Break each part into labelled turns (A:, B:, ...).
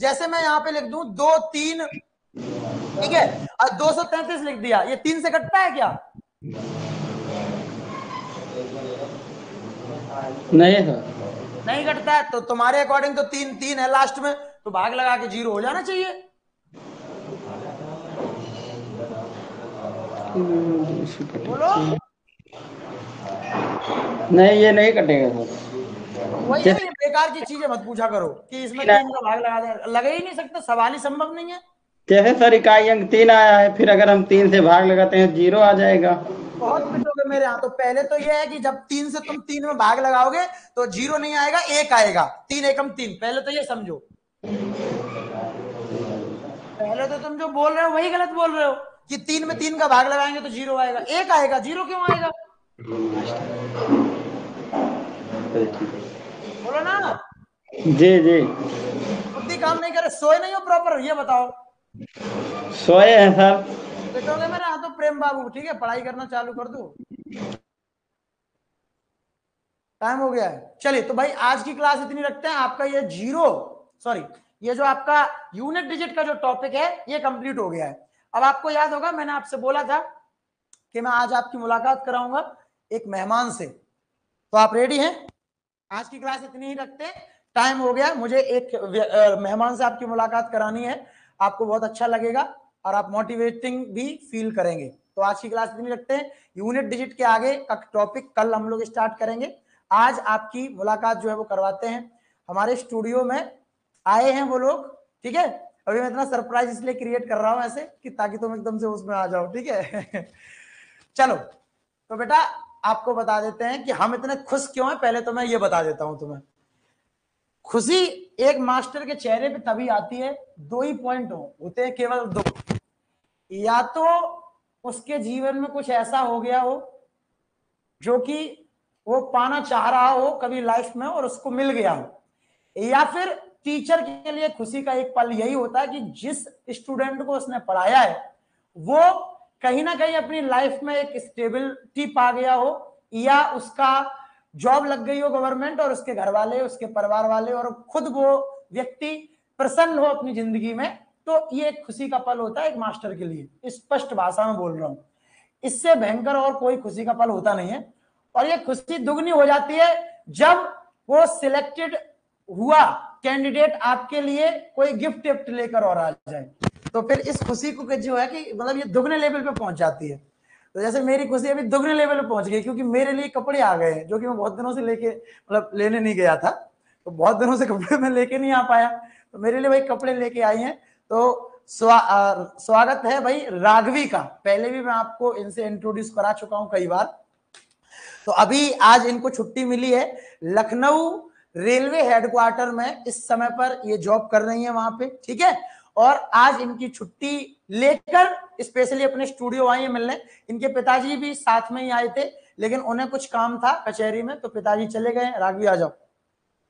A: जैसे मैं यहाँ पे लिख दूं 2 3, ठीक है, और 233 लिख दिया, ये 3 से कटता है क्या?
B: नहीं सर।
A: नहीं कटता है। तो तुम्हारे अकॉर्डिंग तो 3 3 है लास्ट में, तो भाग लगा के 0 हो जाना चाहिए। बोलो।
B: नहीं, ये नहीं कटेगा सर।
A: तो वही है,
B: जैसे
A: ये बेकार की चीजें मत पूछा करो कि इसमें
B: 3
A: 3 का भाग लगा दे, लगा ही नहीं सकते, सवाल ही संभव नहीं है।
B: जैसे सर इकाई अंक 3 आया है, फिर अगर हम 3 से भाग लगाते हैं 0 आ जाएगा।
A: बहुत पिटोगे मेरे यहाँ। तो पहले तो ये है कि जब 3 से तुम 3 में भाग लगाओगे तो 0 नहीं आएगा, 1 आएगा। 3 एकम 3, पहले तो ये समझो। पहले तो तुम जो बोल रहे हो वही गलत बोल रहे हो कि 3 में 3 का भाग लगाएंगे तो 0 आएगा, 1 आएगा। 0 क्यों आएगा? बोलो ना।
B: जी जी।
A: बुद्धि काम नहीं करे, सोए नहीं हो प्रॉपर, ये बताओ।
B: सोए हैं सर।
A: पिटोगे मेरे यहाँ तो प्रेम बाबू, ठीक है, पढ़ाई करना चालू कर दो। टाइम हो गया है, चलिए। तो भाई आज की क्लास इतनी रखते हैं। आपका ये जीरो, सॉरी, ये जो आपका यूनिट डिजिट का जो टॉपिक है ये कंप्लीट हो गया है। अब आपको याद होगा मैंने आपसे बोला था कि मैं आज आपकी मुलाकात कराऊंगा एक मेहमान से। तो आप रेडी हैं? आज की क्लास इतनी ही रखते हैं, टाइम हो गया। मुझे एक मेहमान से आपकी मुलाकात करानी है, आपको बहुत अच्छा लगेगा और आप मोटिवेटिंग भी फील करेंगे। तो आज की क्लास इतनी रखते हैं। यूनिट डिजिट के आगे का टॉपिक कल हम लोग स्टार्ट करेंगे। आज आपकी मुलाकात जो है वो करवाते हैं, हमारे स्टूडियो में आए हैं वो लोग, ठीक है। अभी मैं इतना सरप्राइज इसलिए क्रिएट कर रहा हूं ऐसे कि ताकि तुम एकदम से उसमें आ जाओ, ठीक है। चलो, तो बेटा आपको बता देते हैं कि हम इतने खुश क्यों हैं। पहले तो मैं ये बता देता हूं तुम्हें। खुशी एक मास्टर के चेहरे पे तभी आती है, दो ही पॉइंट होते हैं, केवल दो। या तो उसके जीवन में कुछ ऐसा हो गया हो जो कि वो पाना चाह रहा हो कभी लाइफ में और उसको मिल गया हो, या फिर टीचर के लिए खुशी का एक पल यही होता है कि जिस स्टूडेंट को उसने पढ़ाया है वो कहीं ना कहीं अपनी लाइफ में एक स्टेबिलिटी पा गया हो, या उसका जॉब लग गई हो गवर्नमेंट और उसके घर वाले, उसके परिवार वाले और खुद वो व्यक्ति प्रसन्न हो अपनी जिंदगी में। तो ये एक खुशी का पल होता है एक मास्टर के लिए, स्पष्ट भाषा में बोल रहा हूं। इससे भयंकर और कोई खुशी का पल होता नहीं है। और ये खुशी दुगनी हो जाती है जब वो सिलेक्टेड हुआ कैंडिडेट आपके लिए कोई गिफ्ट विफ्ट लेकर और आ जाए, तो फिर इस खुशी को जो है कि मतलब ये दुगने लेवल पे पहुंच जाती है। तो जैसे मेरी खुशी अभी दुगने लेवल पे पहुंच गई क्योंकि मेरे लिए कपड़े आ गए हैं जो कि मैं बहुत दिनों से लेके मतलब लेने नहीं गया था। तो बहुत दिनों से कपड़े मैं लेके नहीं आ पाया, तो मेरे लिए भाई कपड़े लेके आई हैं। तो स्वागत है भाई राघवी का। पहले भी मैं आपको इनसे इंट्रोड्यूस करा चुका हूं कई बार। तो अभी आज इनको छुट्टी मिली है, लखनऊ रेलवे हेडक्वार्टर में इस समय पर ये जॉब कर रही है वहां पे, ठीक है। और आज इनकी छुट्टी लेकर स्पेशली अपने स्टूडियो आई है मिलने। इनके पिताजी भी साथ में ही आए थे लेकिन उन्हें कुछ काम था कचहरी में, तो पिताजी चले गए। राघवी आ जाओ,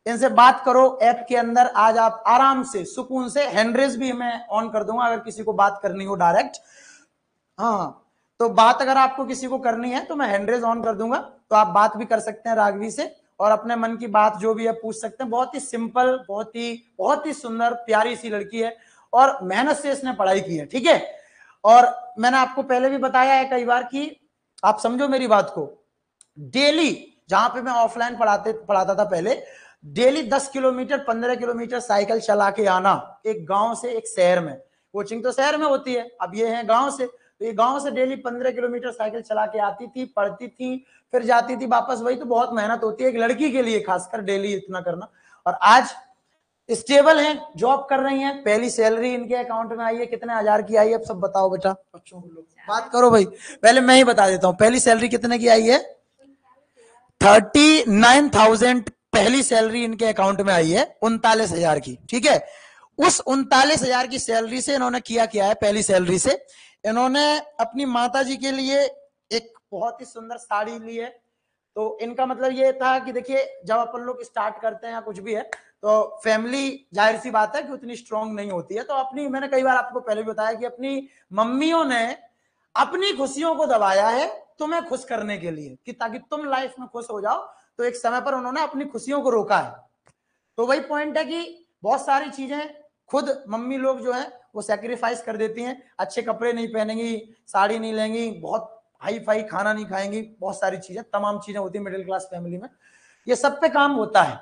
A: इनसे बात करो ऐप के अंदर। आज आप आराम से सुकून से, हैंडरेज भी मैं ऑन कर दूंगा अगर किसी को बात करनी हो डायरेक्ट। हाँ, तो बात अगर आपको किसी को करनी है तो मैं हैंडरेज ऑन कर दूंगा, तो आप बात भी कर सकते हैं राघवी से और अपने मन की बात जो भी है पूछ सकते हैं। बहुत ही सिंपल, बहुत ही सुंदर प्यारी सी लड़की है और मेहनत से इसने पढ़ाई की है, ठीक है। और मैंने आपको पहले भी बताया है कई बार कि आप समझो मेरी बात को। डेली जहां पे मैं ऑफलाइन पढ़ाता था पहले, डेली 10 किलोमीटर 15 किलोमीटर साइकिल चला के आना, एक गांव से एक शहर में। कोचिंग तो शहर में होती है, अब ये है गांव से, तो ये गांव से डेली 15 किलोमीटर साइकिल चला के आती थी, पढ़ती थी, फिर जाती थी वापस वही। तो बहुत मेहनत होती है एक लड़की के लिए खासकर डेली इतना करना। और आज स्टेबल हैं, जॉब कर रही हैं, पहली सैलरी इनके अकाउंट में आई है। कितने हजार की आई है अब सब बताओ बेटा, बच्चों को लोग बात करो भाई। पहले मैं ही बता देता हूँ पहली सैलरी कितने की आई है। 39,000 पहली सैलरी इनके अकाउंट में आई है, 39,000 की, ठीक है। उस 39,000 की सैलरी से इन्होंने किया है, पहली सैलरी से इन्होंने अपनी माता जी के लिए एक बहुत ही सुंदर साड़ी ली है। तो इनका मतलब ये था कि देखिए जब अपन लोग स्टार्ट करते हैं या कुछ भी है तो फैमिली जाहिर सी बात है कि उतनी स्ट्रांग नहीं होती है। तो अपनी, मैंने कई बार आपको पहले भी बताया कि अपनी मम्मियों ने अपनी खुशियों को दबाया है तुम्हें खुश करने के लिए कि ताकि तुम लाइफ में खुश हो जाओ। तो एक समय पर उन्होंने अपनी खुशियों को रोका है। तो वही पॉइंट है कि बहुत सारी चीजें खुद मम्मी लोग जो है वो सेक्रीफाइस कर देती हैं, अच्छे कपड़े नहीं पहनेंगी, साड़ी नहीं लेंगी, बहुत हाई फाई खाना नहीं खाएंगी, बहुत सारी चीजें, तमाम चीजें होती है मिडिल क्लास फैमिली में, ये सब पे काम होता है,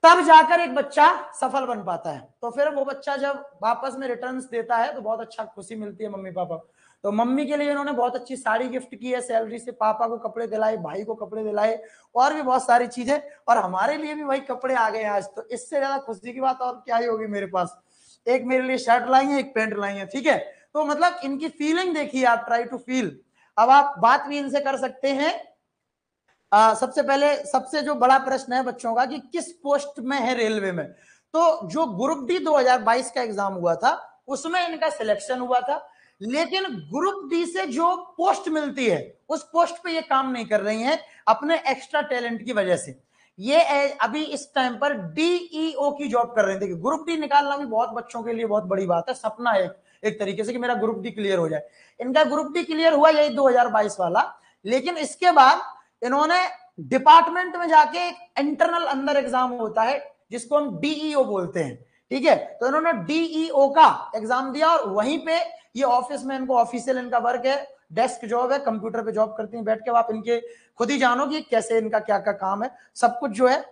A: तब जाकर एक बच्चा सफल बन पाता है। तो फिर वो बच्चा जब वापस में रिटर्न्स देता है तो बहुत अच्छा खुशी मिलती है मम्मी पापा। तो मम्मी के लिए इन्होंने बहुत अच्छी साड़ी गिफ्ट की है सैलरी से, पापा को कपड़े दिलाए, भाई को कपड़े दिलाए, और भी बहुत सारी चीजें, और हमारे लिए भी भाई कपड़े आ गए आज, तो इससे ज्यादा खुशी की बात और क्या ही होगी मेरे पास। एक मेरे लिए शर्ट लाई है, एक पैंट लाई है, ठीक है। तो मतलब इनकी फीलिंग देखिए आप, ट्राई टू फील। अब आप बात भी इनसे कर सकते हैं। सबसे पहले सबसे जो बड़ा प्रश्न है बच्चों का कि किस पोस्ट में है रेलवे में, तो जो ग्रुप डी 2022 का एग्जाम हुआ था उसमें इनका सिलेक्शन हुआ था, लेकिन ग्रुप डी से जो पोस्ट मिलती है उस पोस्ट पे ये काम नहीं कर रही हैं अपने एक्स्ट्रा टैलेंट की वजह से। ये अभी इस टाइम पर डीईओ की जॉब कर रहे थे। ग्रुप डी निकालना भी बहुत बच्चों के लिए बहुत बड़ी बात है, सपना है एक तरीके से कि मेरा ग्रुप डी क्लियर हो जाए। इनका ग्रुप डी क्लियर हुआ यही 2022 वाला, लेकिन इसके बाद इन्होंने डिपार्टमेंट में जाके एक इंटरनल अंदर एग्जाम होता है जिसको हम डीईओ बोलते हैं, ठीक है। तो इन्होंने डीईओ का एग्जाम दिया और वहीं पे ये ऑफिस में इनको ऑफिशियल इनका वर्क है, डेस्क जॉब है, कंप्यूटर पे जॉब करती हैं बैठ के। आप इनके खुद ही जानो कि कैसे इनका क्या क्या काम है, सब कुछ जो है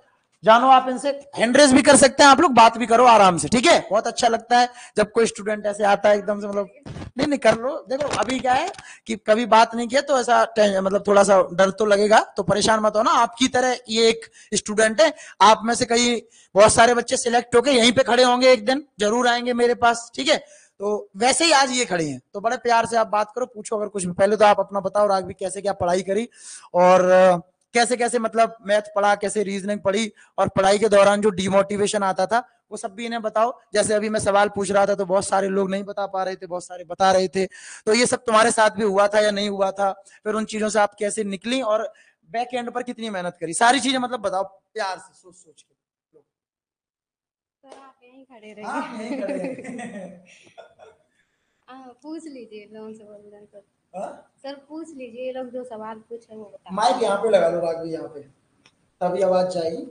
A: जानो आप इनसे। हैंड रेस भी कर सकते हैं आप लोग, बात भी करो आराम से, ठीक है। बहुत अच्छा लगता है जब कोई स्टूडेंट ऐसे आता है एकदम से, मतलब नहीं नहीं कर लो। देखो अभी क्या है कि कभी बात नहीं किया तो ऐसा मतलब थोड़ा सा डर तो लगेगा, तो परेशान मत हो ना। आपकी तरह ये एक स्टूडेंट है, आप में से कई बहुत सारे बच्चे सिलेक्ट होके यहीं पे खड़े होंगे, एक दिन जरूर आएंगे मेरे पास, ठीक है। तो वैसे ही आज ये खड़ी हैं, तो बड़े प्यार से आप बात करो, पूछो अगर कुछ भी। पहले तो आप अपना बताओ राघवी कैसे क्या पढ़ाई करी, और कैसे कैसे मतलब मैथ पढ़ा, कैसे रीजनिंग पढ़ी, और पढ़ाई के दौरान जो डिमोटिवेशन आता था वो सब भी इन्हें बताओ। जैसे अभी मैं सवाल पूछ रहा था तो बहुत सारे लोग नहीं बता पा रहे थे, बहुत सारे बता रहे थे, तो ये सब तुम्हारे साथ भी हुआ था या नहीं हुआ था, फिर उन चीजों से आप कैसे निकली और बैक एंड पर कितनी मेहनत करी, सारी चीजें मतलब बताओ प्यार से, सोच सोच के।
C: सर आप यहीं खड़े
A: हाँ,
C: रहिए।
A: यहीं खड़े हैं।
C: पूछ लीजिए लोगों से बोल रहे हैं सर।
A: हाँ?
C: सर पूछ लीजिए, ये लोग जो सवाल पूछे वो बता।
A: माइक यहाँ पे लगा लो राघवी, यहाँ पे तभी आवाज जाएगी,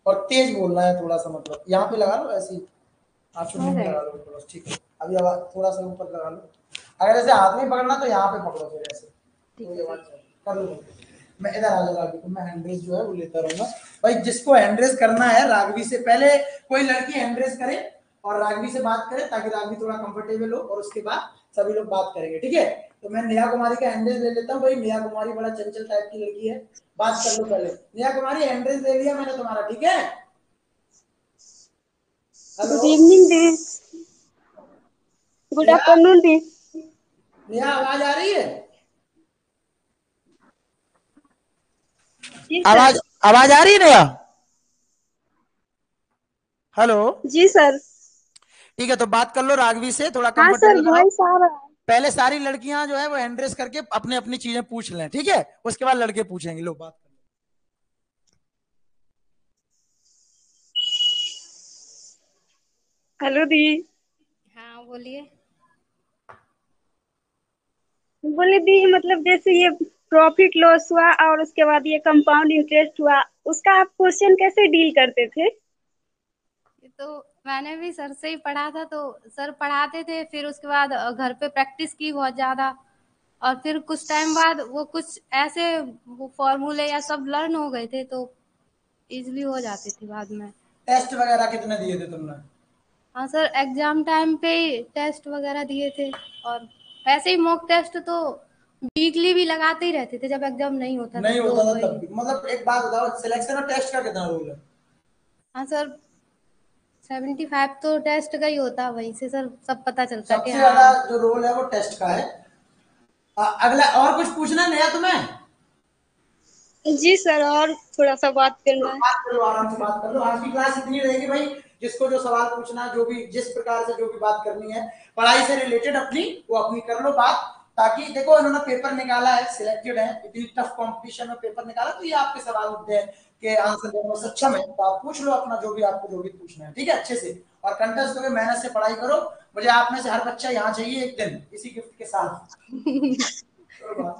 A: और तेज बोलना है थोड़ा सा, मतलब यहाँ पे लगा लो ऐसे ही, आप सुनने में लगा लो थोड़ा, ठीक है। अभी आवाज थोड़ा सा ऊपर लगा लो, अगर ऐसे हाथ में पकड़ना तो यहाँ पे पकड़ो, फिर ऐसे तो ये आवाज कर लो। मैं इधर आ जाऊँ राघवी को, मैं हैंडरेस जो है वो लेता रहूंगा। भाई जिसको हैंडरेस करना है राघवी से पहले कोई लड़की हैंडरेस करे और राघवी से बात करे, ताकि राघवी थोड़ा कंफर्टेबल हो, और उसके बाद सभी लोग बात करेंगे, ठीक है। तो मैं नेहा कुमारी का हैंडरेस ले लेता हूँ। भाई नेहा कुमारी बड़ा चंचल टाइप की लड़की है, बात कर लो पहले। नेहा कुमारी हैंडरेस ले लिया मैंने तुम्हारा, ठीक है।
D: गुड इवनिंग दी, गुड आफ्टरनून दी।
A: नेहा आवाज आ रही है?
D: जी
A: आवाज आवाज आ रही है नेहा? हेलो
D: जी सर।
A: ठीक है, तो बात कर लो राघवी से, थोड़ा
D: हाँ सर,
A: कंफर्टेबल बनाओ।
D: वॉइस आ रहा है।
A: पहले सारी लड़कियां जो है वो हैंडरेस करके अपने अपनी चीजें पूछ लें, ठीक है, उसके बाद लड़के पूछेंगे। लो बात कर लो।
D: हेलो दी।
C: हाँ बोलिए।
D: बोले दी, मतलब जैसे ये प्रॉफिट लॉस हुआ और उसके बाद ये कंपाउंड इंटरेस्ट हुआ, उसका आप क्वेश्चन कैसे डील करते थे?
C: ये तो मैंने भी सर से ही पढ़ा था, तो सर पढ़ाते थे, फिर उसके बाद घर पे प्रैक्टिस की बहुत ज़्यादा, और फिर कुछ टाइम बाद वो कुछ ऐसे वो फॉर्मूले या सब लर्न हो गए थे, तो इजीली हो जाती थी बाद में।
A: टेस्ट वगैरह कितने दिए थे तुमने?
C: हाँ सर, एग्जाम टाइम पे ही टेस्ट वगैरह दिए थे, और वैसे ही मॉक टेस्ट तो वीकली भी लगाते ही रहते थे जब एग्जाम नहीं होता था,
A: नहीं
C: तो
A: होता था
C: वही।
A: तब भी? मतलब एक बात बताओ, सिलेक्शन और टेस्ट का कितना रोल है?
C: हाँ सर, 75 तो टेस्ट का ही होता, वहीं से सर सब पता चलता है कि
A: सबसे
C: हाँ।
A: ज्यादा जो रोल है वो टेस्ट का है। अगला और कुछ पूछना नया तुम्हें?
D: जी सर, और थोड़ा सा बात करना है।
A: बात करो, आराम से बात कर लो। आज की क्लास इतनी रहेगी भाई, जिसको जो सवाल पूछना, जो भी जिस प्रकार से जो भी बात करनी है पढ़ाई से रिलेटेड अपनी, वो अपनी कर लो बात। ताकि देखो इन्होंने पेपर निकाला है, सिलेक्टेड है, इतनी टफ कंपटीशन में पेपर निकाला, तो ये आपके सवाल के आंसर देने में सक्षम है, तो आप पूछ लो अपना जो भी आपको जो भी पूछना है, ठीक है, अच्छे से। और कंटेस्ट होकर मेहनत से पढ़ाई करो। मुझे आप में से हर बच्चा यहाँ चाहिए एक दिन इसी गिफ्ट के साथ।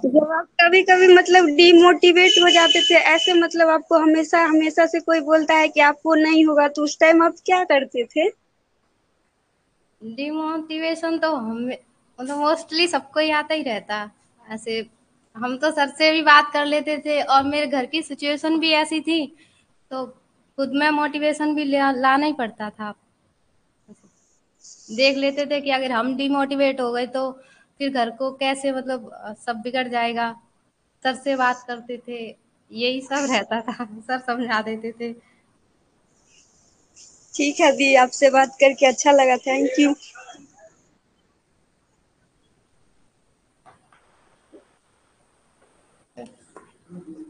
D: जब आप कभी कभी मतलब डिमोटिवेट हो जाते थे ऐसे, मतलब आपको हमेशा हमेशा से कोई बोलता है कि आपको नहीं होगा, तो उस टाइम आप क्या करते थे?
C: डिमोटिवेशन तो हमें मतलब मोस्टली सबको ही आता ही रहता है। ऐसे हम तो सर से भी बात कर लेते थे और मेरे घर की सिचुएशन भी ऐसी थी, तो खुद में मोटिवेशन भी लाना ही पड़ता था। देख लेते थे कि अगर हम डिमोटिवेट हो गए तो फिर घर को कैसे मतलब सब बिगड़ जाएगा। सर से बात करते थे, यही सब रहता था। सर समझा देते थे।
D: ठीक है दी, आपसे बात करके अच्छा लगा, थैंक यू।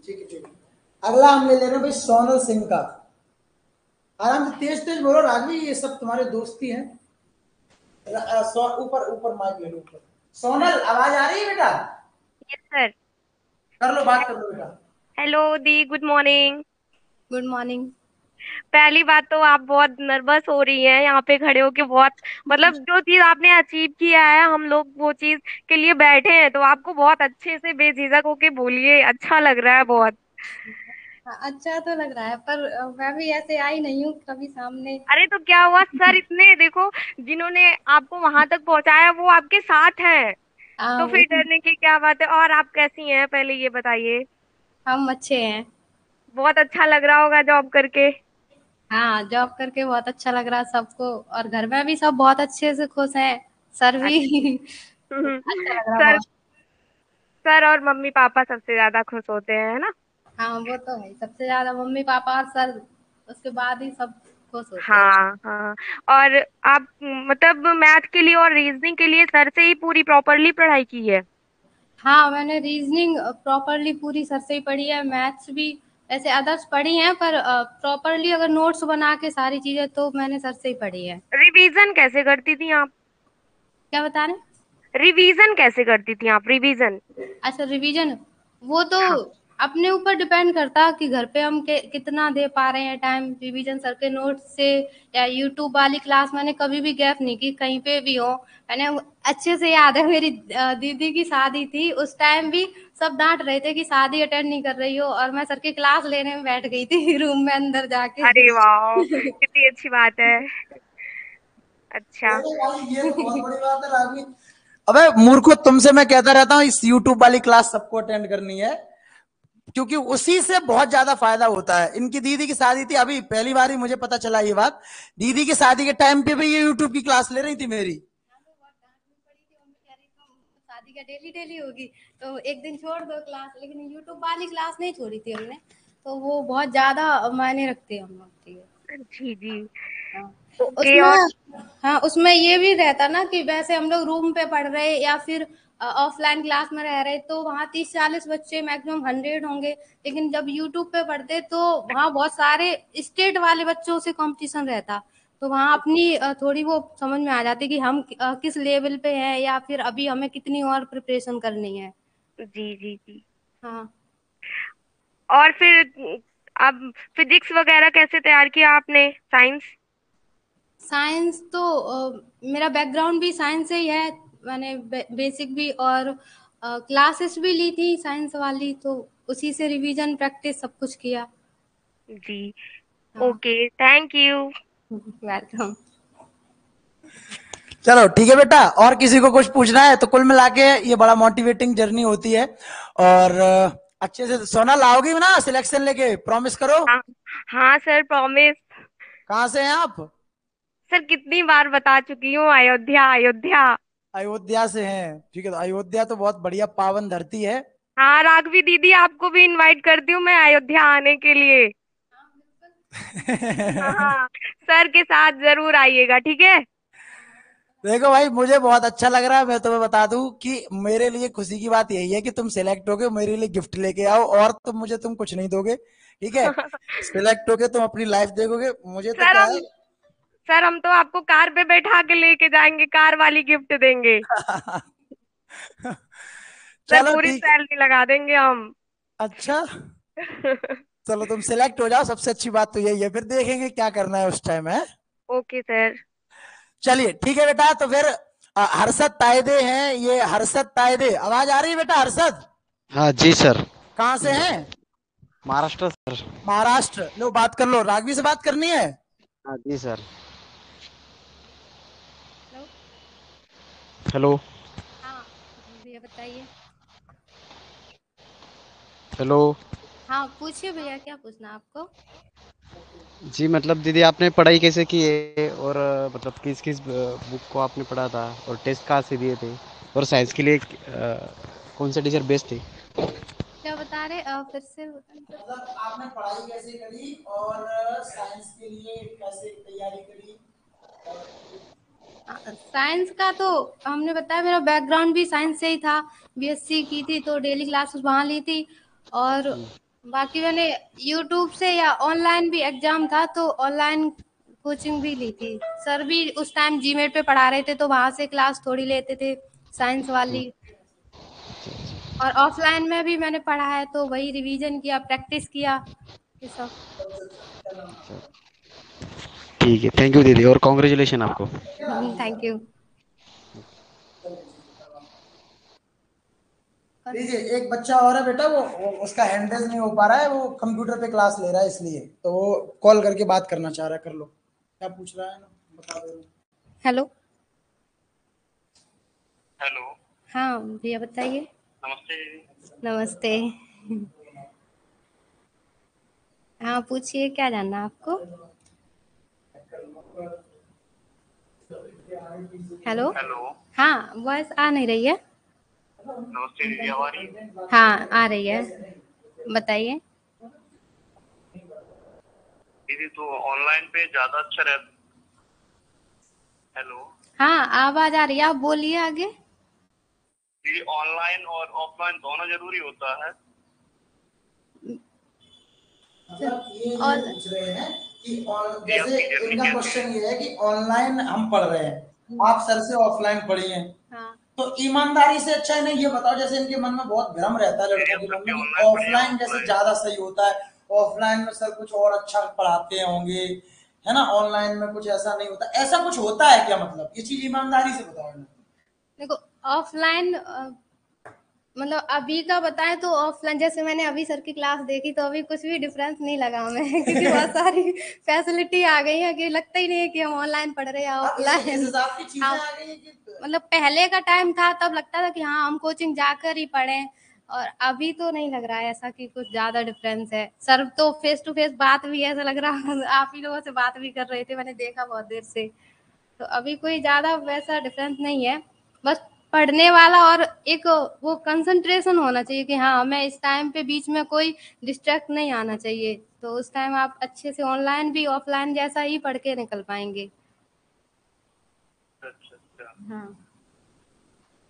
A: ठीक है ठीक है। अगला हम ले ले रहे हैं भाई सोनल सिंह का। आराम से तेज तेज बोलो राघवी, ये सब तुम्हारे दोस्ती हैं। ऊपर ऊपर माइक ले लो ऊपर। सोनल आवाज आ रही है बेटा?
E: Yes sir.
A: कर लो, बात कर लो बेटा।
E: हेलो दी, गुड मॉर्निंग।
C: Good morning.
E: पहली बात तो आप बहुत नर्वस हो रही हैं यहाँ पे खड़े होके, बहुत मतलब जो चीज आपने अचीव किया है हम लोग वो चीज के लिए बैठे हैं, तो आपको बहुत अच्छे से बेझिझक होके बोलिए, अच्छा लग रहा है बहुत।
C: हाँ, अच्छा तो लग रहा है पर मैं भी ऐसे आई नहीं हूँ कभी सामने।
E: अरे तो क्या हुआ सर, इतने देखो जिन्होंने आपको वहां तक पहुंचाया वो आपके साथ हैं, तो
C: वो
E: फिर डरने की क्या बात है। और आप कैसी हैं पहले ये बताइए।
C: हम अच्छे हैं।
E: बहुत अच्छा लग रहा होगा जॉब करके।
C: हाँ, जॉब करके बहुत अच्छा लग रहा है सबको और घर में भी सब बहुत अच्छे से खुश हैं। सर भी अच्छा लग रहा है
E: सर,
C: बहुत।
E: सर और मम्मी पापा सबसे ज्यादा खुश होते हैं, है ना।
C: हाँ, वो तो है, सबसे ज्यादा मम्मी पापा और सर, उसके बाद ही सब खुश होते हैं।
E: हाँ हाँ। और आप मतलब मैथ के लिए और रीजनिंग के लिए सर से ही पूरी प्रॉपरली पढ़ाई की है।
C: हाँ, मैंने रीजनिंग प्रॉपरली पूरी सर से ही पढ़ी है, मैथ्स भी ऐसे अदर्स पढ़ी हैं पर प्रॉपरली अगर नोट्स बना के सारी चीजें तो मैंने सर से ही पढ़ी है।
E: रिवीजन कैसे करती थी आप।
C: क्या बता रहे हैं?
E: रिवीजन कैसे करती थी आप, रिवीजन।
C: अच्छा, रिवीजन वो तो
E: हाँ
C: अपने ऊपर डिपेंड करता कि घर पे हम कितना दे पा रहे हैं टाइम रिवीजन सर के नोट से, या यूट्यूब वाली क्लास मैंने कभी भी गैप नहीं की कहीं पे भी हो। मैंने अच्छे से याद है, मेरी दीदी की शादी थी, उस टाइम भी सब डांट रहे थे कि शादी अटेंड नहीं कर रही हो और मैं सर की क्लास लेने में बैठ गई थी रूम में अंदर जाके।
E: अरे वाह, कितनी अच्छी बात है। अच्छा।
A: अरे भाई ये तो बहुत बड़ी बात है राघवी। अबे मूर्खो, तुमसे मैं कहता रहता हूँ इस यूट्यूब वाली क्लास सबको अटेंड करनी है, क्योंकि उसी से बहुत ज्यादा फायदा होता है। इनकी दीदी की शादी थी, अभी पहली बार ही मुझे पता चला ये बात। दीदी की शादी के टाइम पे भी ये यूट्यूब की क्लास ले रही थी मेरी।
C: शादी का डेली डेली होगी तो एक दिन छोड़ दो क्लास, लेकिन यूट्यूब वाली क्लास नहीं छोड़ी थी हमने, तो वो बहुत ज्यादा मायने रखते हैं हम लोग के लिए।
E: जी जी।
C: हाँ,
E: ओके। और
C: उसमें हाँ उसमें ये भी रहता ना कि वैसे हम लोग रूम पे पढ़ रहे या फिर ऑफलाइन क्लास में रह रहे तो वहाँ 30-40 बच्चे मैक्सिमम 100 होंगे, लेकिन जब यूट्यूब पे पढ़ते तो वहाँ बहुत सारे स्टेट वाले बच्चों से कंपटीशन रहता, तो वहाँ अपनी थोड़ी वो समझ में आ जाती कि हम किस लेवल पे हैं या फिर अभी हमें कितनी और प्रिपरेशन करनी है।
E: जी जी जी।
C: हाँ,
E: और फिर अब फिजिक्स वगैरह कैसे तैयार किया आपने, साइंस।
C: साइंस तो मेरा बैकग्राउंड भी साइंस से ही है। मैंने बेसिक भी और क्लासेस भी ली थी साइंस वाली, तो उसी से रिवीजन प्रैक्टिस सब कुछ किया।
E: जी।
C: हाँ,
E: ओके, थैंक यू।
C: वेलकम।
A: चलो ठीक है बेटा, और किसी को कुछ पूछना है तो कुल मिला के ये बड़ा मोटिवेटिंग जर्नी होती है। और अच्छे से सोनल आओगी ना सिलेक्शन लेके, प्रॉमिस करो।
E: हाँ हाँ सर, प्रॉमिस।
A: कहाँ से हैं आप?
E: सर कितनी बार बता चुकी हूँ, अयोध्या अयोध्या।
A: अयोध्या से हैं, ठीक है। तो अयोध्या तो बहुत बढ़िया पावन धरती है।
E: हाँ राघवी दीदी, आपको भी इनवाइट करती हूँ मैं अयोध्या आने के लिए। हाँ हाँ, सर के साथ जरूर आइएगा, ठीक है।
A: देखो भाई, मुझे बहुत अच्छा लग रहा है। मैं तुम्हें बता दूं कि मेरे लिए खुशी की बात यही है कि तुम सिलेक्ट होगे, मेरे लिए गिफ्ट लेके आओ, और तुम मुझे कुछ नहीं दोगे, ठीक है। सिलेक्ट होगे तुम अपनी लाइफ देखोगे, मुझे तो
E: सर
A: क्या
E: हम
A: है।
E: सर हम तो आपको कार पे बैठा के लेके जाएंगे, कार वाली गिफ्ट देंगे। सर
A: चलो
E: पूरी
A: ठीक।
E: सैलरी लगा देंगे हम।
A: अच्छा, चलो तुम सिलेक्ट हो जाओ, सबसे अच्छी बात तो यही है, फिर देखेंगे क्या करना है उस टाइम है।
E: Okay sir.
A: चलिए ठीक है बेटा, तो फिर हर्षद तायदे हैं, ये हर्षद तायदे, आवाज आ रही है बेटा? हर्षद
F: हाँ जी सर।
A: कहाँ से हैं?
F: महाराष्ट्र सर।
A: महाराष्ट्र। लो बात कर लो, राघवी से बात करनी है।
F: हाँ जी सर। हेलो
C: हाँ भैया बताइए।
F: हेलो।
C: हाँ पूछिए भैया, क्या पूछना आपको?
F: जी मतलब दीदी आपने पढ़ाई कैसे की है, और मतलब किस किस बुक को आपने पढ़ा था, और टेस्ट कहाँ से दिए थे, और साइंस के लिए कौन सा टीचर बेस्ट थे?
C: क्या बता रहे, फिर से बताना सर।
A: मतलब आपने पढ़ाई कैसे करी और साइंस के लिए कैसे तैयारी करी?
C: साइंस का तो हमने बताया, मेरा बैकग्राउंड भी साइंस से ही था। बीएससी की थी तो डेली क्लासेस वहाँ ली थी। और बाकी मैंने यूट्यूब से या ऑनलाइन भी एग्जाम था तो ऑनलाइन कोचिंग भी ली थी। सर भी उस टाइम जीमेट पे पढ़ा रहे थे तो वहाँ से क्लास थोड़ी लेते थे, साइंस वाली। और ऑफलाइन में भी मैंने पढ़ा है तो वही रिवीजन किया, प्रैक्टिस किया, ये सब।
F: ठीक है, थैंक यू दीदी, और कॉन्ग्रेचुलेशन आपको।
C: Thank you.
A: लीजिए, एक बच्चा और है बेटा, वो उसका हैंड रेज नहीं हो पा रहा है, वो कंप्यूटर पे क्लास ले रहा है, इसलिए तो वो कॉल करके बात करना चाह रहा है। कर लो, क्या पूछ रहा है ना, बता दो।
C: हेलो।
G: हेलो।
C: हाँ भैया बताइए।
G: नमस्ते दीदी।
C: नमस्ते। हाँ पूछिए, क्या जानना है आपको? हेलो।
G: हेलो।
C: हाँ वॉइस आ नहीं रही है।
G: नमस्ते दीदी, आ रही है?
C: हाँ आ रही है, बताइए।
G: दीदी तो ऑनलाइन पे ज्यादा अच्छा रहता। हेलो।
C: हाँ आवाज आ रही है, आप बोलिए आगे।
G: दीदी ऑनलाइन और ऑफलाइन दोनों जरूरी होता है?
A: मतलब ये
C: और
A: पूछ रहे हैं कि
G: जी
A: जैसे
G: आपकी जर्नी
A: इनका
G: कैसी
A: क्वेश्चन
G: रही?
A: ये है कि ऑनलाइन हम पढ़ रहे हैं, आप सर से ऑफलाइन पढ़ी हैं,
C: हाँ
A: तो ईमानदारी से अच्छा इन्हें ये बताओ, जैसे इनके मन में बहुत भ्रम रहता है
G: दीदी
A: लड़कों
G: आप
A: के मन
G: सबके
A: में कि
G: ऑनलाइन पढ़ी या
A: ऑफलाइन जैसे
G: ऑफलाइन?
A: ज्यादा सही होता है, ऑफलाइन में सर कुछ और अच्छा पढ़ाते होंगे, है ना, ऑनलाइन में कुछ ऐसा नहीं होता, ऐसा कुछ होता है क्या? मतलब ये चीज ईमानदारी से बताओ इन्हें।
C: देखो, ऑफलाइन मतलब अभी का बताएं तो ऑफलाइन, जैसे मैंने अभी सर की क्लास देखी तो अभी कुछ भी डिफरेंस नहीं लगा हमें क्योंकि बहुत सारी फैसिलिटी आ गई है कि लगता ही नहीं है कि हम ऑनलाइन पढ़ रहे हैं या
A: अब इस
C: ऑफलाइन।
A: हिसाब की चीजें
C: हाँ
A: आ गई है कि
C: मतलब पहले का टाइम था तब लगता था कि हाँ हम कोचिंग जाकर ही पढ़ें, और अभी तो नहीं लग रहा है ऐसा कि कुछ ज्यादा डिफरेंस है। सर तो फेस टू फेस बात भी ऐसा लग रहा आप ही लोगों से बात भी कर रहे थे, मैंने देखा बहुत देर से। तो अभी कोई ज्यादा वैसा डिफरेंस नहीं है, बस पढ़ने वाला और एक वो कंसंट्रेशन होना चाहिए कि हाँ हमें इस टाइम पे बीच में कोई डिस्ट्रैक्ट नहीं आना चाहिए, तो उस टाइम आप अच्छे से ऑनलाइन भी ऑफलाइन जैसा ही पढ़ के निकल पाएंगे।
G: अच्छा अच्छा।
C: हाँ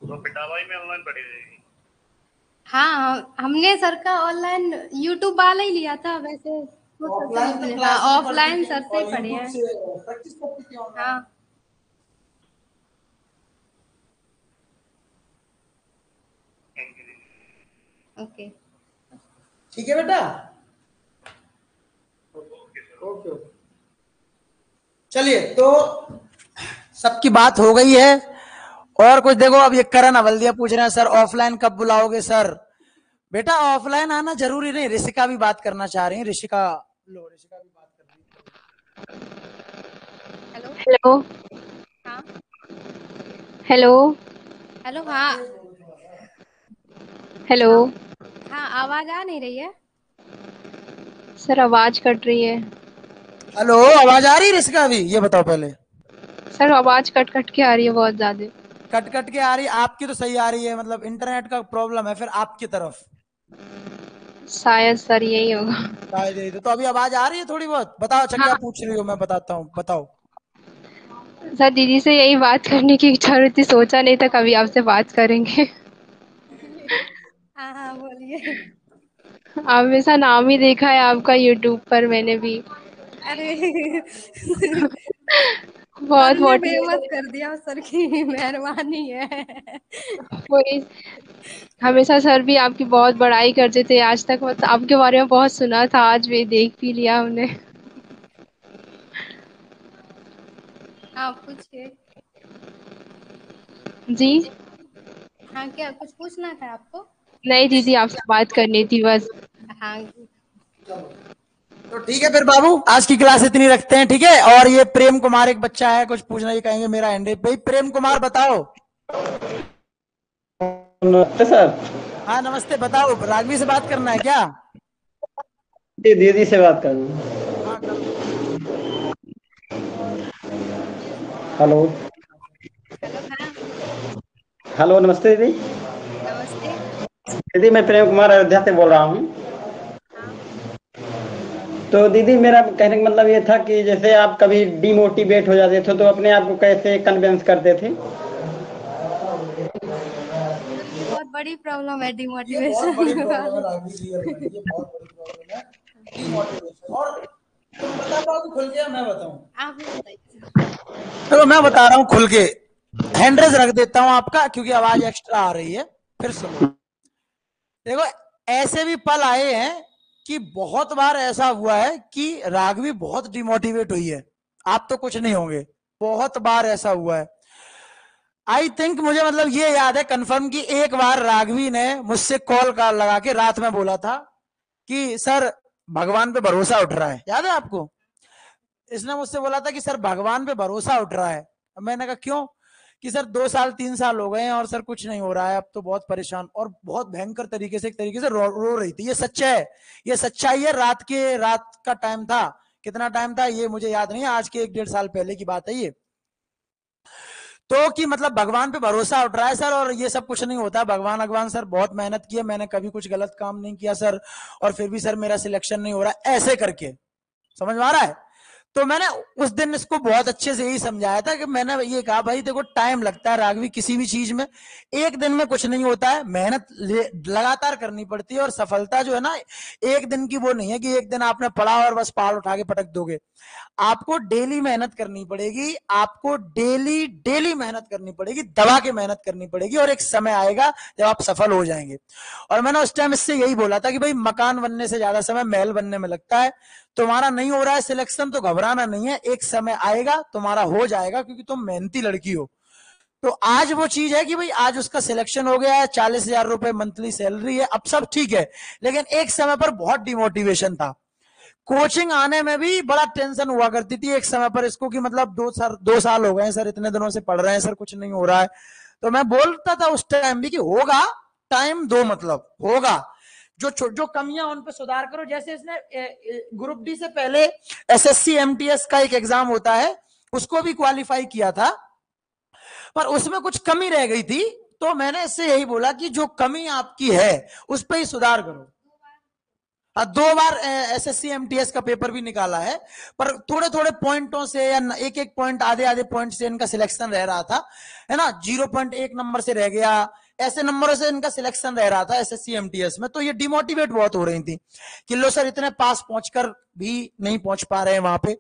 G: तो पिटावाई में ऑनलाइन पढ़ी रहेगी?
C: हाँ हमने सर का ऑनलाइन यूट्यूब वाला ही लिया था वैसे। वो सर से
A: ऑफलाइन तो
C: नहीं, हाँ
A: क्लासेस पढ़ते
C: ऑफलाइन
A: थे
C: सर से ही
A: और
C: पढ़े
A: यूट्यूब
C: हैं।
A: से प्रैक्टिस करते थे ऑनलाइन।
C: हाँ
G: थैंक यू दीदी।
C: ओके।
A: ठीक है बेटा, ओके ओके। चलिए, तो सबकी बात हो गई है, और कुछ देखो, अब ये करण अवल्दिया पूछ रहे हैं सर ऑफलाइन कब बुलाओगे सर? बेटा ऑफलाइन आना जरूरी नहीं, ऋषिका भी बात करना चाह रही है, ऋषिका लो, ऋषिका भी बात कर रही है।
C: हेलो।
E: हेलो।
C: हाँ
E: हेलो।
C: हेलो। हाँ
E: हेलो।
C: हाँ आवाज आ नहीं रही है।
E: सर आवाज कट रही है।
A: हेलो, आवाज आ रही है ऋषिका? भी ये बताओ पहले।
E: सर आवाज कट कट के आ रही है बहुत ज्यादा।
A: कट कट के आ रही है, आपकी तो सही आ रही है, मतलब इंटरनेट का प्रॉब्लम है फिर आपकी तरफ।
E: शायद सर यही होगा।
A: शायद यही तो अभी आवाज आ रही है थोड़ी बहुत? बताओ अच्छा, क्या
E: हाँ
A: पूछ रही हो, मैं बताता हूँ, बताओ।
E: सर, दीदी से यही बात करने की इच्छा रही थी, सोचा नहीं था कभी आपसे बात करेंगे।
C: हाँ हाँ बोलिए।
E: हमेशा नाम ही देखा है आपका यूट्यूब पर मैंने भी।
C: अरे सर
E: बहुत
C: ने फेमस
E: मोटिवेट।
C: कर दिया, सर की मेहरबानी है।
E: वही, हमेशा सर भी आपकी बहुत बड़ाई करते थे, आज तक मतलब आपके बारे में बहुत सुना था, आज भी देख भी लिया हमने।
C: आप पूछिए।
E: जी।
C: हाँ क्या कुछ पूछना था आपको?
E: नहीं दीदी, आपसे बात करनी थी बस।
C: हाँ
A: तो ठीक है फिर बाबू, आज की क्लास इतनी रखते हैं, ठीक है? और ये प्रेम कुमार एक बच्चा है, कुछ पूछना ही कहेंगे, मेरा हैंड है भाई, प्रेम कुमार बताओ।
B: नमस्ते सर।
A: हाँ नमस्ते, बताओ राघवी से बात करना है क्या?
B: जी दीदी से बात कर रहा हूँ।
A: हाँ कर लो।
B: हेलो।
C: हेलो, हाँ
B: हेलो नमस्ते दीदी।
C: नमस्ते।
B: दीदी मैं प्रेम कुमार अयोध्या से बोल रहा हूँ।
C: हाँ
B: तो दीदी मेरा कहने का मतलब ये था कि जैसे आप कभी डिमोटिवेट हो जाते थे तो अपने आप को कैसे कन्विंस करते थे?
C: तो ये बहुत बड़ी प्रॉब्लम है
A: ये बहुत बड़ी
C: डिमोटिवेशन
A: प्रॉब्लम है
C: वाली।
A: राघवी, रियल में ये बहुत बड़ी प्रॉब्लम है, डिमोटिवेशन। और तुम बता पाओगे खुल के, मैं बताऊं?
C: आप ही बताइए।
A: देखो मैं बता रहा हूँ खुल के, हैंड रेज रख देता हूं आपका, क्योंकि आवाज एक्स्ट्रा आ रही है, फिर सुनो। देखो ऐसे भी पल आए हैं कि बहुत बार ऐसा हुआ है कि राघवी बहुत डिमोटिवेट हुई है, आप तो कुछ नहीं होंगे, बहुत बार ऐसा हुआ है। आई थिंक मुझे मतलब ये याद है कंफर्म कि एक बार राघवी ने मुझसे कॉल लगा के रात में बोला था कि सर भगवान पे भरोसा उठ रहा है, याद है आपको? इसने मुझसे बोला था कि सर भगवान पे भरोसा उठ रहा है। मैंने कहा क्यों? कि सर 2 साल 3 साल हो गए हैं और सर कुछ नहीं हो रहा है, अब तो बहुत परेशान, और बहुत भयंकर तरीके से, एक तरीके से रो रही थी। ये सच है, ये सच्चाई है। रात का टाइम था, कितना टाइम था ये मुझे याद नहीं है, आज के 1 1.5 साल पहले की बात है ये। तो कि मतलब भगवान पे भरोसा उठ रहा है सर, और ये सब कुछ नहीं होता, भगवान सर बहुत मेहनत की है, मैंने कभी कुछ गलत काम नहीं किया सर, और फिर भी सर मेरा सिलेक्शन नहीं हो रहा, ऐसे करके। समझ में आ रहा है? तो मैंने उस दिन इसको बहुत अच्छे से यही समझाया था कि मैंने ये कहा भाई देखो टाइम लगता है राघवी किसी भी चीज में, एक दिन में कुछ नहीं होता है, मेहनत लगातार करनी पड़ती है, और सफलता जो है ना एक दिन की वो नहीं है कि एक दिन आपने पढ़ा और बस पहाड़ उठा के पटक दोगे। आपको डेली मेहनत करनी पड़ेगी, आपको डेली डेली मेहनत करनी पड़ेगी, दबा के मेहनत करनी पड़ेगी, और एक समय आएगा जब आप सफल हो जाएंगे। और मैंने उस टाइम इससे यही बोला था कि भाई मकान बनने से ज्यादा समय महल बनने में लगता है, तुम्हारा नहीं हो रहा है सिलेक्शन तो घबराना नहीं है, एक समय आएगा तुम्हारा हो जाएगा, क्योंकि तुम मेहनती लड़की हो। तो आज वो चीज है कि भाई आज उसका सिलेक्शन हो गया है, 40,000 रुपए मंथली सैलरी है, अब सब ठीक है, लेकिन एक समय पर बहुत डिमोटिवेशन था। कोचिंग आने में भी बड़ा टेंशन हुआ करती थी एक समय पर इसको कि मतलब 2 साल हो गए सर, इतने दिनों से पढ़ रहे हैं सर, कुछ नहीं हो रहा है। तो मैं बोलता था उस टाइम भी कि होगा, टाइम दो, मतलब होगा। जो कमियां उन पे सुधार करो। जैसे इसने ग्रुप डी से पहले एसएससी एमटीएस का एक एग्जाम होता है, उसको भी क्वालिफाई किया था, पर उसमें कुछ कमी रह गई थी। तो मैंने इससे यही बोला कि जो कमी आपकी है उस पर ही सुधार करो। 2 बार एसएससी एमटीएस का पेपर भी निकाला है, पर थोड़े थोड़े पॉइंटों से या एक एक पॉइंट, आधे आधे पॉइंट से इनका सिलेक्शन रह रहा था, है ना, 0.1 नंबर से रह गया, ऐसे नंबरों से इनका सिलेक्शन रह रहा था एसएससी एमटीएस में। तो ये डिमोटिवेट बहुत हो रही थी कि लो सर इतने पास पहुंचकर भी नहीं पहुंच पा रहे हैं वहां पे।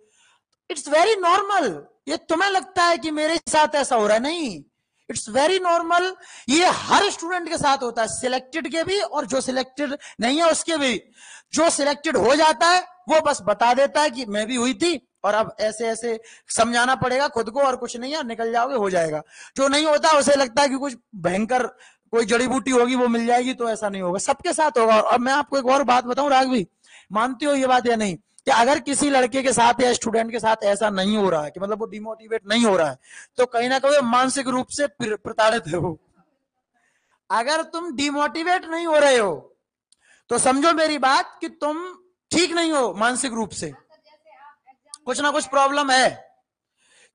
A: It's very normal. ये तुम्हें लगता है कि मेरे साथ ऐसा हो रहा है, नहीं, इट्स वेरी नॉर्मल। ये हर स्टूडेंट के साथ होता है, सिलेक्टेड के भी और जो सिलेक्टेड नहीं है उसके भी। जो सिलेक्टेड हो जाता है वो बस बता देता है कि मैं भी हुई थी और अब ऐसे ऐसे समझाना पड़ेगा खुद को, और कुछ नहीं है, निकल जाओगे, हो जाएगा। जो नहीं होता उसे लगता है कि कुछ भयंकर कोई जड़ी बूटी होगी वो मिल जाएगी, तो ऐसा नहीं होगा, सबके साथ होगा। और मैं आपको एक और बात बताऊं राघवी, मानती हो ये बात या नहीं, कि अगर किसी लड़के के साथ या स्टूडेंट के साथ ऐसा नहीं हो रहा है कि मतलब वो डिमोटिवेट नहीं हो रहा है, तो कहीं ना कहीं मानसिक रूप से प्रताड़ित है वो। अगर तुम डिमोटिवेट नहीं हो रहे हो तो समझो मेरी बात कि तुम ठीक नहीं हो मानसिक रूप से, कुछ ना कुछ प्रॉब्लम है।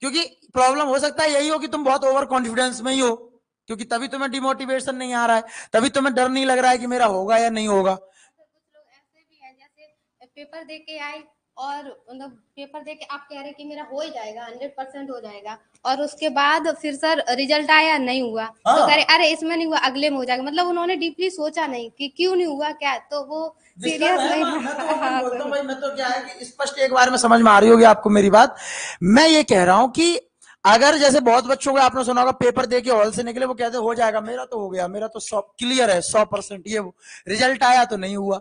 A: क्योंकि प्रॉब्लम हो सकता है यही हो कि तुम बहुत ओवर कॉन्फिडेंस में ही हो, क्योंकि तभी तुम्हें डिमोटिवेशन नहीं आ रहा है, तभी तुम्हें डर नहीं लग रहा है कि मेरा होगा या नहीं होगा।
C: कुछ लोग ऐसे भी हैं, जैसे पेपर दे के आए और मतलब पेपर दे के आप कह रहे कि मेरा हो ही जाएगा, 100% हो जाएगा, और उसके बाद फिर सर रिजल्ट आया नहीं हुआ, तो कह रहे अरे इसमें नहीं हुआ अगले में हो जाएगा। मतलब उन्होंने डीपली सोचा नहीं कि क्यों नहीं हुआ, क्या, तो वो सीरियस नहीं।
A: मैं तो बोलता हूँ भाई, मैं तो क्या है कि स्पष्ट एक बार में समझ में आ रही होगी आपको मेरी बात। मैं ये कह रहा हूं कि अगर जैसे बहुत बच्चों को आपने सुना होगा पेपर दे के हॉल से निकले, वो कहते हो जाएगा, मेरा तो हो गया, मेरा तो 100 क्लियर है, 100%, ये वो रिजल्ट आया तो नहीं हुआ,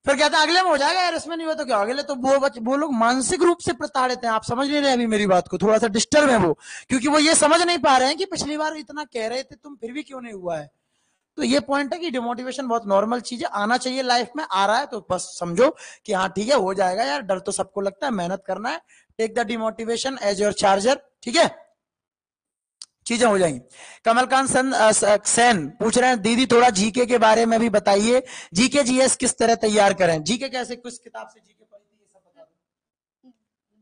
A: फिर कहते हैं अगले में हो जाएगा यार, इसमें नहीं हुआ तो क्या अगले। तो वो लोग मानसिक रूप से प्रताड़ित हैं। आप समझ नहीं रहे अभी मेरी बात को, थोड़ा सा डिस्टर्ब है वो, क्योंकि वो ये समझ नहीं पा रहे हैं कि पिछली बार इतना कह रहे थे तुम, फिर भी क्यों नहीं हुआ है। तो ये पॉइंट है कि डिमोटिवेशन बहुत नॉर्मल चीज है, आना चाहिए लाइफ में, आ रहा है तो बस समझो कि हाँ ठीक है, हो जाएगा यार, डर तो सबको लगता है, मेहनत करना है, take the demotivation as your charger, ठीक है। चीजें हो जाएंगी। कमलकांत सेन पूछ रहे हैं दीदी थोड़ा जीके के बारे में भी बताइए, जीके जीएस किस तरह तैयार करें, जीके कैसे, किस किताब से जीके पढ़ी थी, ये सब बता दो।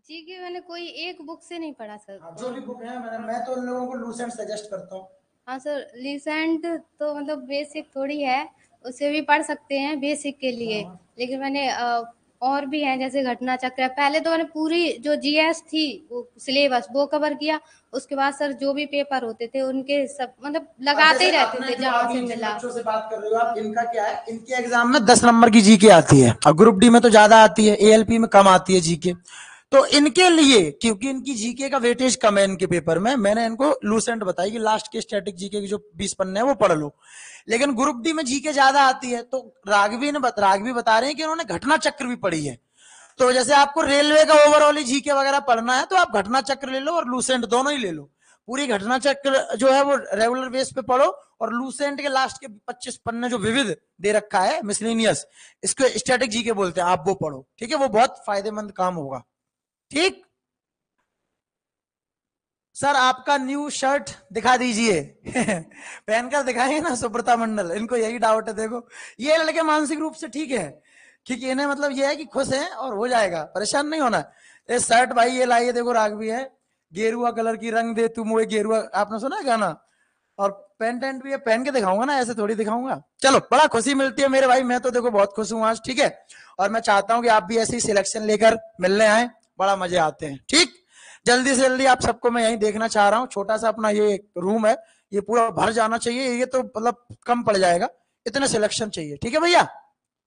C: जीके मैंने कोई एक बुक से नहीं पढ़ा सर।
A: हाँ, जो भी बुक है मैं तो उन लोगों को लूसेंट सजेस्ट करता हूँ।
C: हाँ सर, लूसेंट तो मतलब बेसिक थोड़ी है, उसे भी पढ़ सकते हैं बेसिक के लिए, लेकिन मैंने और भी हैं जैसे घटना चक्र। पहले तो मैंने पूरी जो जीएस थी वो सिलेबस वो कवर किया, उसके बाद सर जो भी पेपर होते थे उनके सब मतलब लगाते ही रहते थे जहाँ से मिला।
A: बच्चों से बात कर रहे हो आप, इनका क्या है, इनके एग्जाम में 10 नंबर की जीके आती है और ग्रुप डी में तो ज्यादा आती है, एएलपी में कम आती है जीके। तो इनके लिए क्योंकि इनकी जीके का वेटेज कम है इनके पेपर में, मैंने इनको लूसेंट बताई कि लास्ट के स्टैटिक जीके की जो 20 पन्ने है वो पढ़ लो। लेकिन ग्रुप डी में जीके ज्यादा आती है, तो राघवी बता रहे हैं कि उन्होंने घटना चक्र भी पढ़ी है। तो जैसे आपको रेलवे का ओवरऑल ही जीके वगैरह पढ़ना है तो आप घटना चक्र ले लो और लूसेंट दोनों ही ले लो। पूरी घटना चक्र जो है वो रेगुलर बेस पे पढ़ो, और लूसेंट के लास्ट के 25 पन्ने जो विविध दे रखा है मिसलेनियस, इसको स्टैटिक जीके बोलते हैं, आप वो पढ़ो, ठीक है, वो बहुत फायदेमंद काम होगा। ठीक सर, आपका न्यू शर्ट दिखा दीजिए पहनकर दिखाएंगे ना सुब्रता मंडल, इनको यही डाउट है। देखो ये लड़के मानसिक रूप से ठीक है, क्योंकि इन्हें मतलब ये है कि खुश हैं और हो जाएगा, परेशान नहीं होना। ये शर्ट भाई ये लाइए, देखो राघवी है, गेरुआ कलर की, रंग दे तुम वो गेरुआ, आपने सुना है गाना, और पेंट एंट भी है, पहन के दिखाऊंगा ना, ऐसे थोड़ी दिखाऊंगा। चलो बड़ा खुशी मिलती है मेरे भाई, मैं तो देखो बहुत खुश हूँ आज, ठीक है, और मैं चाहता हूँ कि आप भी ऐसी सिलेक्शन लेकर मिलने आए, बड़ा मजे आते हैं। ठीक, जल्दी से जल्दी आप सबको मैं यही देखना चाह रहा हूँ। छोटा सा अपना ये रूम है, ये पूरा भर जाना चाहिए, ये तो मतलब कम पड़ जाएगा, इतने सिलेक्शन चाहिए, ठीक है भैया।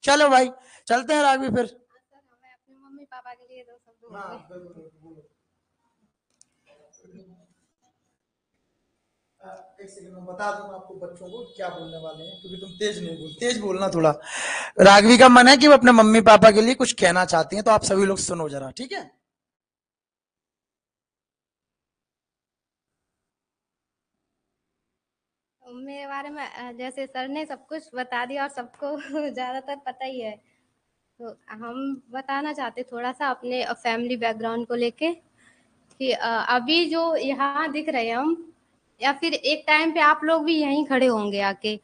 A: चलो भाई चलते हैं राघवी फिर।
C: हमें अपने मम्मी पापा के लिए दो शब्द
A: एक सेकंड में बता दूंगा आपको बच्चों को क्या बोलने वाले हैं, क्योंकि तुम तेज बोलना थोड़ा। राघवी का मन है कि वो अपने मम्मी पापा के लिए कुछ कहना चाहती हैं, तो आप सभी लोग सुनो जरा, ठीक है।
C: मेरे बारे में जैसे सर ने सब कुछ बता दिया और सबको ज्यादातर पता ही है, तो हम बताना चाहते थोड़ा सा अपने फैमिली बैकग्राउंड को लेके कि अभी जो यहाँ दिख रहे हैं हम, या फिर एक टाइम पे आप लोग भी यहीं खड़े होंगे आके,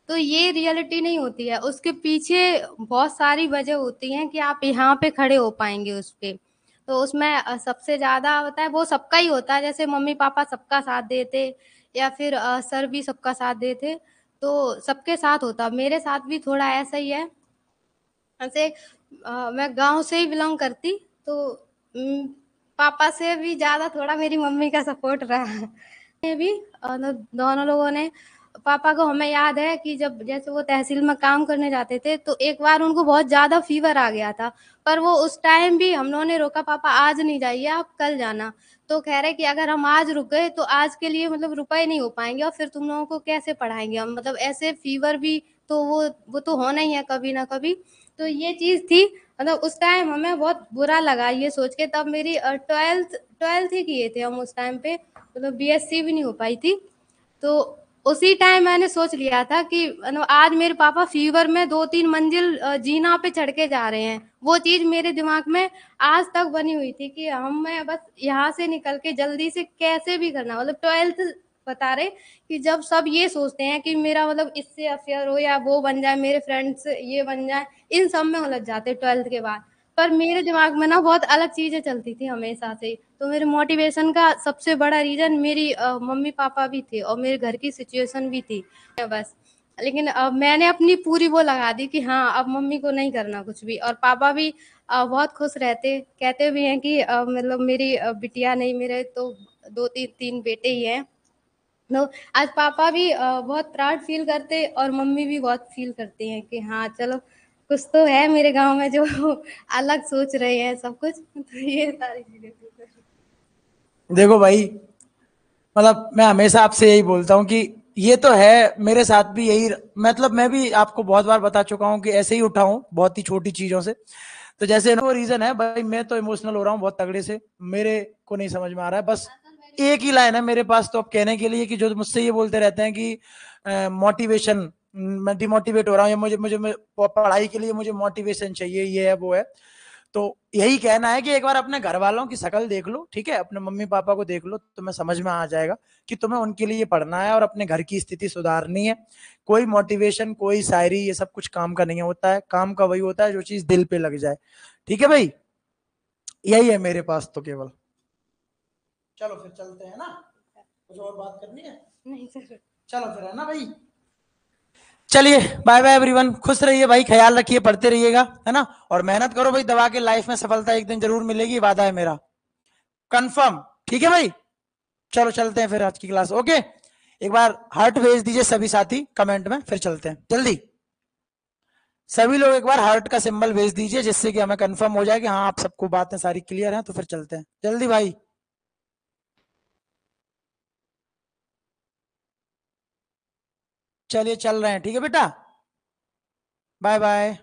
C: तो ये रियलिटी नहीं होती है, उसके पीछे बहुत सारी वजह होती हैं कि आप यहाँ पे खड़े हो पाएंगे उस पे। तो उसमें सबसे ज्यादा होता है वो सबका ही होता है, जैसे मम्मी पापा सबका साथ देते या फिर सर भी सबका साथ देते, तो सबके साथ होता। मेरे साथ भी थोड़ा ऐसा ही है, ऐसे मैं गांव से ही बिलोंग करती, तो पापा से भी ज्यादा थोड़ा मेरी मम्मी का सपोर्ट रहा है भी। दोनों लोगों ने, पापा को हमें याद है कि जब जैसे वो तहसील में काम करने जाते थे तो एक बार उनको बहुत ज्यादा फीवर आ गया था, पर वो उस टाइम भी हम लोगों ने रोका, पापा आज नहीं जाइए आप कल जाना। तो कह रहे कि अगर हम आज रुक गए तो आज के लिए मतलब रुपए नहीं हो पाएंगे और फिर तुम लोगों को कैसे पढ़ाएंगे हम, मतलब ऐसे फीवर भी तो वो तो होना ही है कभी ना कभी। तो ये चीज थी, मतलब उस टाइम हमें बहुत बुरा लगा ये सोच के। तब मेरी ट्वेल्थ ही किए थे हम उस टाइम पे, मतलब बीएससी भी नहीं हो पाई थी। तो उसी टाइम मैंने सोच लिया था कि आज मेरे पापा फीवर में 2-3 मंजिल जीना पे चढ़ के जा रहे हैं, वो चीज मेरे दिमाग में आज तक बनी हुई थी कि मैं बस यहाँ से निकल के जल्दी से कैसे भी करना। मतलब ट्वेल्थ बता रहे कि जब सब ये सोचते हैं कि मेरा मतलब इससे अफेयर हो या वो बन जाए, मेरे फ्रेंड्स ये बन जाए, इन सब में उलझ जाते ट्वेल्थ के बाद। पर मेरे दिमाग में ना बहुत अलग चीजें चलती थी हमेशा से। तो मेरे मोटिवेशन का सबसे बड़ा रीजन मेरी मम्मी पापा भी थे और मेरे घर की सिचुएशन भी थी बस। लेकिन अब मैंने अपनी पूरी वो लगा दी कि हाँ अब मम्मी को नहीं करना कुछ भी, और पापा भी बहुत खुश रहते, कहते भी हैं कि मतलब मेरी बिटिया नहीं, मेरे तो 2-3 बेटे ही हैं। तो आज पापा भी बहुत प्राउड फील करते और मम्मी भी बहुत फील करती हैं कि हाँ चलो कुछ तो है मेरे गांव में जो अलग सोच रहे हैं सब कुछ। तो ये सारी चीजें
A: देखो भाई, मतलब मैं हमेशा आपसे यही बोलता हूँ कि ये तो है, मेरे साथ भी यही, मतलब मैं भी आपको बहुत बार बता चुका हूँ कि ऐसे ही उठा हूँ बहुत ही छोटी चीजों से। तो जैसे वो रीजन है भाई, मैं तो इमोशनल हो रहा हूँ बहुत तगड़े से, मेरे को नहीं समझ में आ रहा है। बस एक ही लाइन है मेरे पास तो अब कहने के लिए कि जो मुझसे ये बोलते रहते हैं कि मोटिवेशन, मैं डिमोटिवेट हो रहा हूँ, या मुझे पढ़ाई के लिए मुझे मोटिवेशन चाहिए, ये है वो है। तो यही कहना है कि एक बार अपने घर वालों की शक्ल देख लो, ठीक है, अपने मम्मी पापा को देख लो, तुम्हें समझ में आ जाएगा कि तुम्हें उनके लिए पढ़ना है और अपने घर की स्थिति सुधारनी है। कोई मोटिवेशन, कोई शायरी, ये सब कुछ काम का नहीं होता है। काम का वही होता है जो चीज दिल पे लग जाए। ठीक है भाई, यही है मेरे पास तो केवल। चलो फिर चलते हैं ना, कुछ और बात करनी है?
C: नहीं सर।
A: चलो फिर, है ना भाई। चलिए बाय बाय एवरीवन, खुश रहिए भाई, ख्याल रखिए, पढ़ते रहिएगा, है ना, और मेहनत करो भाई, दबा के लाइफ में सफलता एक दिन जरूर मिलेगी, वादा है मेरा, कंफर्म। ठीक है भाई, चलो चलते हैं फिर आज की क्लास। ओके, एक बार हार्ट भेज दीजिए सभी साथी कमेंट में, फिर चलते हैं जल्दी। सभी लोग एक बार हार्ट का सिंबल भेज दीजिए, जिससे कि हमें कंफर्म हो जाए कि हाँ आप सबको बातें सारी क्लियर हैं, तो फिर चलते हैं जल्दी भाई। चलिए चल रहे हैं, ठीक है बेटा, बाय बाय।